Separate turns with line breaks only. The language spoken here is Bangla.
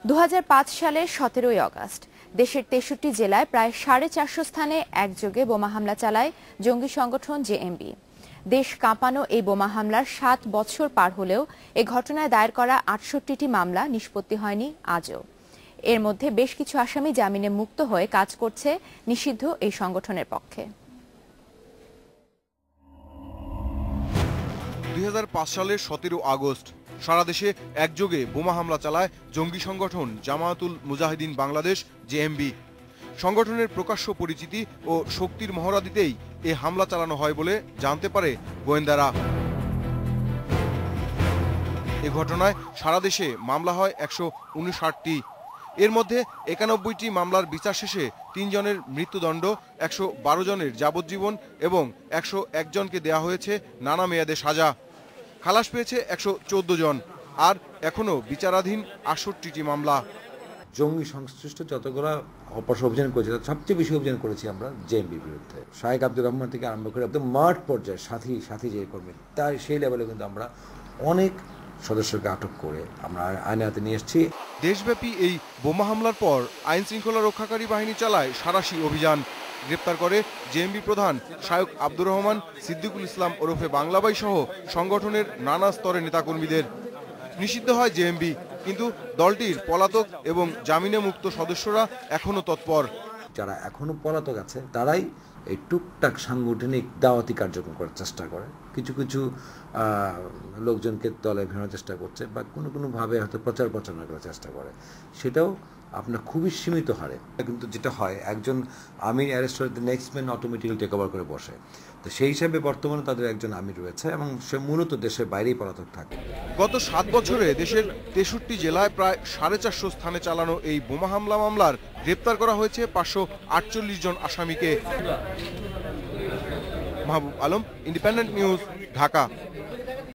2005 সালের 17 আগস্ট দেশের 63 জেলায় প্রায় 450 স্থানে একযোগে বোমা হামলা চালায় জঙ্গি সংগঠন জেএমবি। দেশ কাঁপানো এই বোমা হামলার 7 বছর পার হলেও এ ঘটনায় দায়ের করা 68টি মামলা নিষ্পত্তি হয়নি আজও। এর মধ্যে বেশ কিছু আসামি জামিনে মুক্ত হয়ে কাজ করছে নিষিদ্ধ এই সংগঠনের পক্ষে।
2005 সালের 17 আগস্ট সারা দেশে একযোগে বোমা হামলা চালায় জঙ্গি সংগঠন জামায়াতুল মুজাহিদিন বাংলাদেশ জেএমবি। সংগঠনের প্রকাশ্য পরিচিতি ও শক্তির মহড়া দিতেই এ হামলা চালানো হয় বলে জানতে পারে গোয়েন্দারা। এ ঘটনায় সারা দেশে মামলা হয় 159টি। এর মধ্যে 91টি মামলার বিচার শেষে 3 জনের মৃত্যুদণ্ড, 112 জনের যাবজ্জীবন এবং 101 জনকে দেয়া হয়েছে নানা মেয়াদে সাজা। খালাস পেয়েছে 114 জন, আর এখনো বিচারাধীন 68টি মামলা।
জঙ্গি সংশ্লিষ্ট যতগুলো অপরাধ অভিযান করেছে তার সবচেয়ে বেশি অভিযান করেছি আমরা জেএমবির বিরুদ্ধে। শাহেক আব্দুর রহমান থেকে আরম্ভ করে একদম মাঠ পর্যায়ে সাথী যে কর্মী, তাই সেই লেভেলে কিন্তু আমরা অনেক সদস্যকে আটক করে আমরা আইনের হাতে নিয়ে এসেছি।
দেশব্যাপী এই বোমা হামলার পর আইন শৃঙ্খলা রক্ষাকারী বাহিনী চালায় সাঁড়াশি অভিযান। গ্রেপ্তার করে জেএমবি প্রধান শাহেক আব্দুর রহমান, সিদ্দিকুল ইসলাম ওরফে বাংলাবাই সহ সংগঠনের নানা স্তরের নেতাকর্মীদের। নিষিদ্ধ হয় জেএমবি, কিন্তু দলটির পলাতক এবং জামিনে মুক্ত সদস্যরা এখনো তৎপর।
যারা এখনো পলাতক আছে তারাই এই টুকটাক সাংগঠনিক দাওয়াতি কার্যক্রম করার চেষ্টা করে, কিছু কিছু লোকজনকে দলে ভেড়ানোর চেষ্টা করছে বা কোনোভাবে হয়তো প্রচার প্রচারণা করার চেষ্টা করে। সেটাও আপনার খুবই সীমিত হারে। কিন্তু যেটা হয়, একজন আমির অ্যারেস্ট হলে next man automatically take over করে বসে। তো সেই হিসাবে বর্তমানে তাদের একজন আমির রয়েছে এবং সে মূলত দেশের বাইরেই পলাতক থাকে।
গত 7 বছরে দেশের 63 জেলায় প্রায় 450 স্থানে চালানো এই বোমা হামলা মামলার গ্রেপ্তার করা হয়েছে 548 জন আসামিকে। Mahbub Alam, independent news, Dhaka.